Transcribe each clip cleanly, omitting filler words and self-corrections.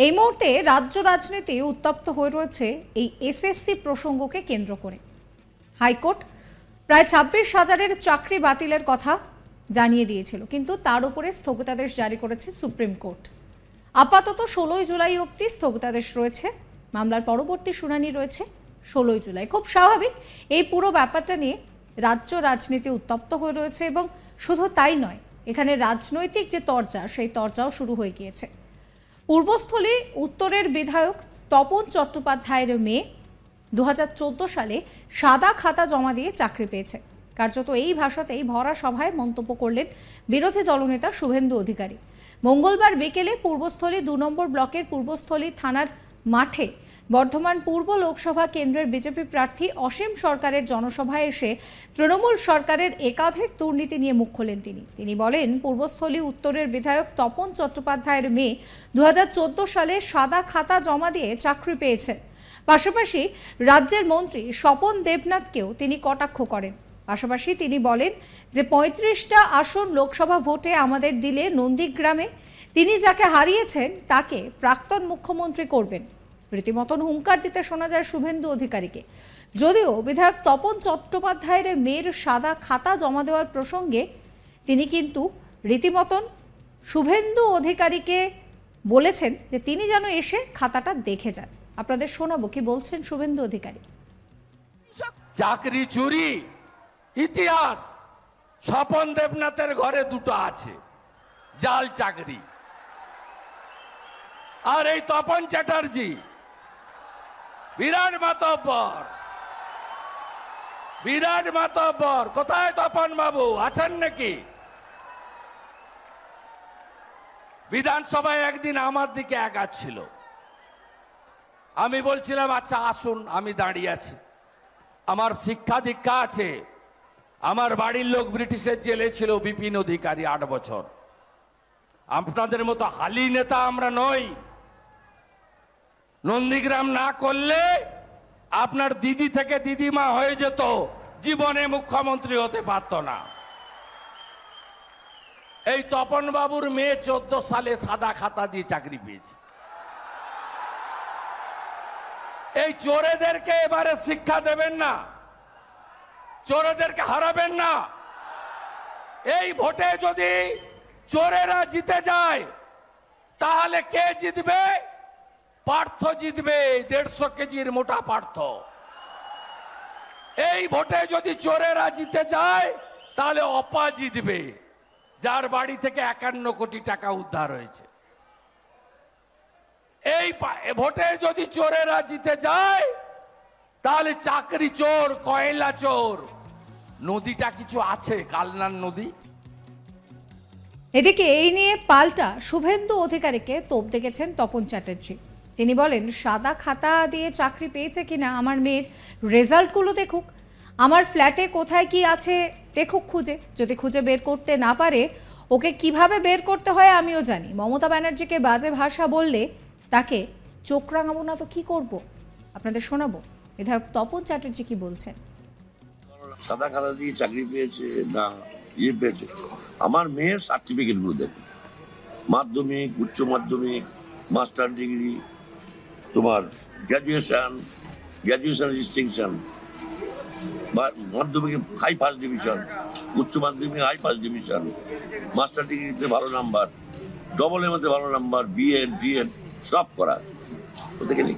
এই মুহূর্তে রাজ্য রাজনীতি উত্তপ্ত হয়ে রয়েছে এই এসএসসি প্রসঙ্গকে কেন্দ্র করে। হাইকোর্ট প্রায় 26,000-এর চাকরি বাতিলের কথা জানিয়ে দিয়েছিল, কিন্তু তার উপরে স্থগিতাদেশ জারি করেছে সুপ্রিম কোর্ট। আপাতত 16 জুলাই অবধি স্থগিতাদেশ রয়েছে। মামলার পরবর্তী শুনানি রয়েছে 16 জুলাই। খুব স্বাভাবিক, এই পুরো ব্যাপারটা নিয়ে রাজ্য রাজনীতি উত্তপ্ত হয়ে রয়েছে এবং শুধু তাই নয়, এখানে রাজনৈতিক যে তরজা সেই তরজাও শুরু হয়ে গিয়েছে। পূর্বস্থলী উত্তরের বিধায়ক তপন চট্টোপাধ্যায়ের মেয়ে 2014 সালে সাদা খাতা জমা দিয়ে চাকরি পেয়েছে। কার্যত এই ভাষাতেই ভরা সভায় মন্তব্য করলেন বিরোধী দলনেতা শুভেন্দু অধিকারী। মঙ্গলবার বিকেলে পূর্বস্থলী 2 নম্বর ব্লকের পূর্বস্থলী থানার মাঠে বর্ধমান পূর্ব লোকসভা কেন্দ্রের বিজেপি প্রার্থী অসীম সরকারের জনসভায় এসে তৃণমূল সরকারের একাধিক দুর্নীতি নিয়ে মুখ খোলেন তিনি বলেন, পূর্বস্থলী উত্তরের বিধায়ক তপন চট্টোপাধ্যায়ের মেয়ে 2014 সালে সাদা খাতা জমা দিয়ে চাকরি পেয়েছে। পাশাপাশি রাজ্যের মন্ত্রী স্বপন দেবনাথকেও তিনি কটাক্ষ করেন। পাশাপাশি তিনি বলেন যে 35টা আসন লোকসভা ভোটে আমাদের দিলে নন্দীগ্রামে তিনি যাকে হারিয়েছেন তাকে প্রাক্তন মুখ্যমন্ত্রী করবেন। রীতিমতন হুঙ্কার দিতে শোনা যায় শুভেন্দু অধিকারীকে। যদিও বিধায়ক তপন চট্টোপাধ্যায়ের মেয়ের সাদা খাতা জমা দেওয়ার প্রসঙ্গে তিনি কিন্তু রীতিমতন শুভেন্দু অধিকারীকে বলেছেন যে তিনি যেন এসে খাতাটা দেখে যান। আপনাদের শোনাবো কি বলছেন শুভেন্দু অধিকারী। চাকরি চুরি ইতিহাস স্বপন দেবনাথের ঘরে দুটো আছে, জাল চাকরি। আর এই তপন চ্যাটার্জি বিরাট মাতব্বর। কোথায় তপন বাবু আছেন নাকি? বিধানসভায় একদিন আমার দিকে এগাচ্ছিল, আমি বলছিলাম আচ্ছা আসুন, আমি দাঁড়িয়ে আছি, আমার শিক্ষা দীক্ষা আছে, আমার বাড়ির লোক ব্রিটিশের জেলে ছিল, বিপিন অধিকারী 8 বছর। আপনাদের মতো হালি নেতা আমরা নই। নন্দীগ্রাম না করলে আপনার দিদি থেকে দিদিমা হয়ে যেত, জীবনে মুখ্যমন্ত্রী হতে পারত না। এই তপন বাবুর মেয়ে 14 সালে সাদা খাতা দিয়ে চাকরি পেয়েছে। এই চোরেদেরকে এবারে শিক্ষা দেবেন না, চোরেদেরকে হারাবেন না। এই ভোটে যদি চোরেরা জিতে যায় তাহলে কে জিতবে? পার্থ জিতবে, 150 কেজির মোটা পার্থ। এই ভোটে যদি চোরেরা জিতে যায় তাহলে অপা জিতবে, যার বাড়ি থেকে 51 কোটি টাকা উদ্ধার হয়েছে। এই ভোটে যদি চোরেরা জিতে যায় তাহলে চাকরি চোর, কয়লা চোর, নদীটা কিছু আছে, কালনার নদী। এদিকে এই নিয়ে পাল্টা শুভেন্দু অধিকারীকে তোপ দেখেছেন তপন চ্যাটার্জি। তিনি বলেন, সাদা খাতা দিয়ে চাকরি পেয়েছে কিনা আমার মেয়ের রেজাল্টগুলো দেখুক, আমার ফ্ল্যাটে কোথায় কি আছে দেখুক খুঁজে। যদি খুঁজে বের করতে না পারে ওকে কিভাবে বের করতে হয় আমিও জানি। মমতা ব্যানার্জিকে বাজে ভাষা বললে তাকে চোখ রাঙাবো না তো কি করব? আপনাদের শোনাবো বিধায়ক তপন চ্যাটার্জি কি বলছেন। সাদা খাতা দিয়ে চাকরি পেয়েছে না ইয়ে পেয়েছে, আমার মেয়ের সার্টিফিকেটগুলো দেখুন, মাধ্যমিক, উচ্চ মাধ্যমিক, মাস্টার ডিগ্রি, তোমার গ্র্যাজুয়েশন ডিস্টিংশন, মাধ্যমিকে হাই ফার্স্ট ডিভিশন, উচ্চ মাধ্যমিকে হাই ফার্স্ট ডিভিশন, মাস্টার ডিগ্রিতে ভালো নাম্বার, ডবল এর মধ্যে ভালো নাম্বার, বিএড ডিএড সব করা। দেখে নি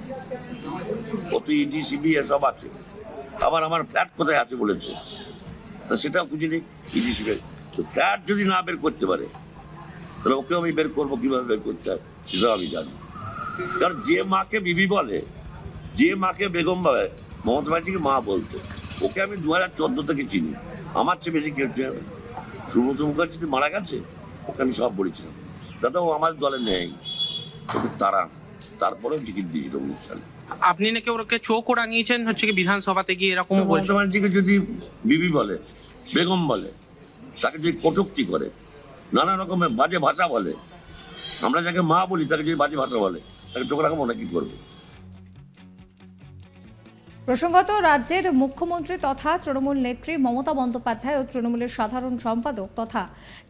কত ইডিসিবি সব আছে। আবার আমার ফ্ল্যাট কোথায় আছে বলেছে, তা সেটাও খুঁজে নিই ইডিসিবি। তো ফ্ল্যাট যদি না বের করতে পারে তাহলে ওকে আমি বের করবো, কিভাবে বের করতে হয় সেটাও আমি জানি। কারণ যে মাকে বিবি বলে, যে মাকে বেগম বলে, মমতা ব্যানার্জিকে মা বলতো, ওকে আমি 2014 থেকে চিনি। আমার চেয়ে বেশি কেউ চেনে। সুব্রত মুখার্জি মারা গেছে, ওকে আমি সব বলেছিলাম, দাদা ও আমার দলে নেই, ওকে তারা তারপরেও টিকিট দিয়েছিল অনুষ্ঠানে। আপনি নাকি ওকে চোখ রাঙিয়েছেন হচ্ছে কি বিধানসভাতে গিয়ে এরকম বলছেন? মমতা ব্যানার্জিকে যদি বিবি বলে, বেগম বলে, তাকে যদি কটূক্তি করে, নানা রকমের বাজে ভাষা বলে, আমরা যাকে মা বলি তাকে যদি বাজে ভাষা বলে, তাকে চোখ রাখাবো না কি করবো? প্রসঙ্গত, রাজ্যের মুখ্যমন্ত্রী তথা তৃণমূল নেত্রী মমতা বন্দ্যোপাধ্যায় ও তৃণমূলের সাধারণ সম্পাদক তথা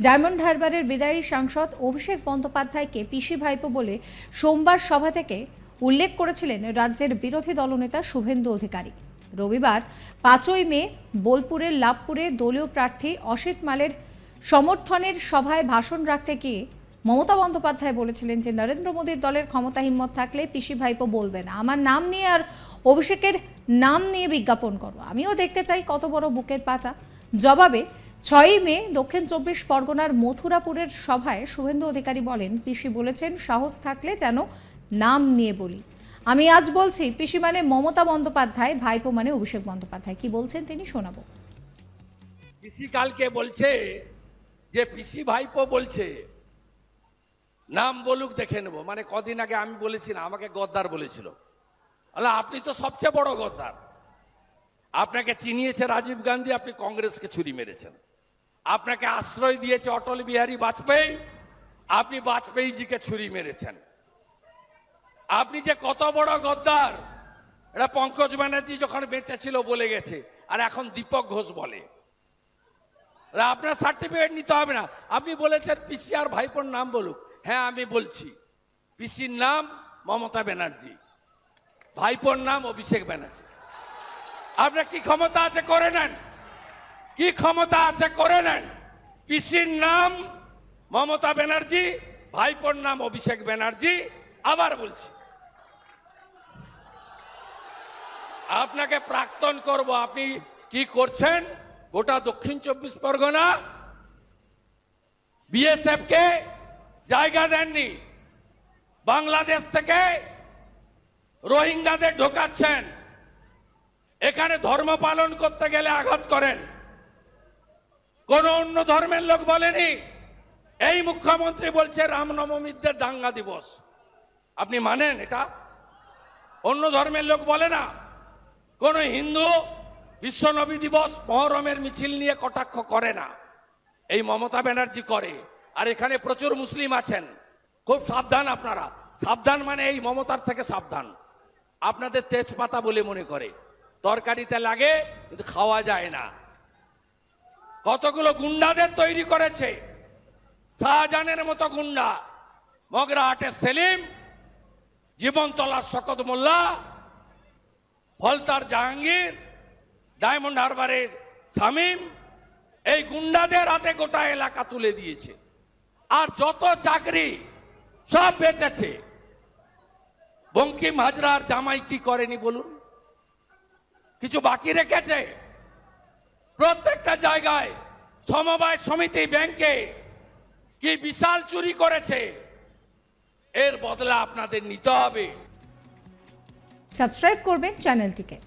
ডায়মন্ড হারবারের বিদায়ী সাংসদ অভিষেক বন্দ্যোপাধ্যায়কে পিসি ভাইপো বলে সোমবার সভা থেকে উল্লেখ করেছিলেন রাজ্যের বিরোধী দলনেতা শুভেন্দু অধিকারী। রবিবার 5ই মে বোলপুরের লাভপুরে দলীয় প্রার্থী অসিত মালের সমর্থনের সভায় ভাষণ রাখতে গিয়ে মমতা বন্দ্যোপাধ্যায় বলেছিলেন যে নরেন্দ্র মোদীর দলের ক্ষমতা হিম্মত থাকলে পিসি ভাইপো বলবে না, আমার নাম নিয়ে আর অভিষেকের নাম নিয়ে বিজ্ঞাপন করো, আমিও দেখতে চাই কত বড় বুকের পাটা। জবাবে 6ই মে দক্ষিণ 24 পরগনার মথুরাপুরের সভায় শুভেন্দু অধিকারী বলেন, পিসি বলেছেন সাহস থাকলে যেন নাম নিয়ে বলি। আমি আজ বলছি পিসি মানে মমতা বন্দ্যোপাধ্যায়, ভাইপো মানে অভিষেক বন্দ্যোপাধ্যায়। কি বলছেন তিনি শোনাবো। পিসি কালকে বলছে যে পিসি ভাইপো বলছে নাম বলুক দেখে নেব। মানে কদিন আগে আমি বলেছি না, আমাকে গদ্দার বলেছিল। আপনি তো সবচেয়ে বড় গদ্দার। আপনাকে চিনিয়েছে রাজীব গান্ধী, আপনি কংগ্রেসকে ছুরি মেরেছেন। আপনাকে আশ্রয় দিয়েছে অটল বিহারী বাজপেয়ী, আপনি বাজপেয়ীজিকে ছুরি মেরেছেন। আপনি যে কত বড় গদ্দার এটা পঙ্কজ ব্যানার্জি যখন বেঁচে ছিল বলে গেছে, আর এখন দীপক ঘোষ বলে। আপনার সার্টিফিকেট নিতে হবে না। আপনি বলেছেন পিসি আর ভাইপোর নাম বলুক। হ্যাঁ, আমি বলছি পিসির নাম মমতা ব্যানার্জি, ভাইপোর নাম অভিষেক ব্যানার্জি। আপনার কি ক্ষমতা আছে করে নেন, কি ক্ষমতা আছে করে নেন। পিসির নাম মমতা ব্যানার্জি, ভাইপোর নাম অভিষেক ব্যানার্জি। আবার বলছি, আপনাকে প্রাক্তন করব। আপনি কি করছেন? গোটা দক্ষিণ 24 পরগনা বিএসএফ কে জায়গা দেননি, বাংলাদেশ থেকে রোহিঙ্গাদের ঢোকাচ্ছেন, এখানে ধর্ম পালন করতে গেলে আঘাত করেন। কোন অন্য ধর্মের লোক বলেনি। এই মুখ্যমন্ত্রী বলছে রামনবমীদের দাঙ্গা দিবস। আপনি মানেন এটা? অন্য ধর্মের লোক বলে না। কোন হিন্দু বিশ্বনবী দিবস মহরমের মিছিল নিয়ে কটাক্ষ করে না, এই মমতা ব্যানার্জি করে। আর এখানে প্রচুর মুসলিম আছেন, খুব সাবধান আপনারা। সাবধান মানে এই মমতার থেকে সাবধান। আপনাদের তেজপাতা বলে মনে করে, তরকারিতে লাগে কিন্তু খাওয়া যায় না। কতগুলো গুন্ডাদের তৈরি করেছে, শাহজাহানের মতো গুন্ডা, মগরাহাটের সেলিম, জীবনতলার শকত মোল্লা, ফলতার জাহাঙ্গীর, ডায়মন্ড হারবারের শামীম, এই গুন্ডাদের হাতে গোটা এলাকা তুলে দিয়েছে। আর যত চাকরি সব বেচেছে। বঙ্কিম হাজরার জামাই কি করেনি বলুন? কিছু বাকি রেখেছে? প্রত্যেকটা জায়গায় সমবায় সমিতি, ব্যাংকে কি বিশাল চুরি করেছে। এর বদলা আপনাদের নিতে হবে। সাবস্ক্রাইব করবেন চ্যানেলটিকে।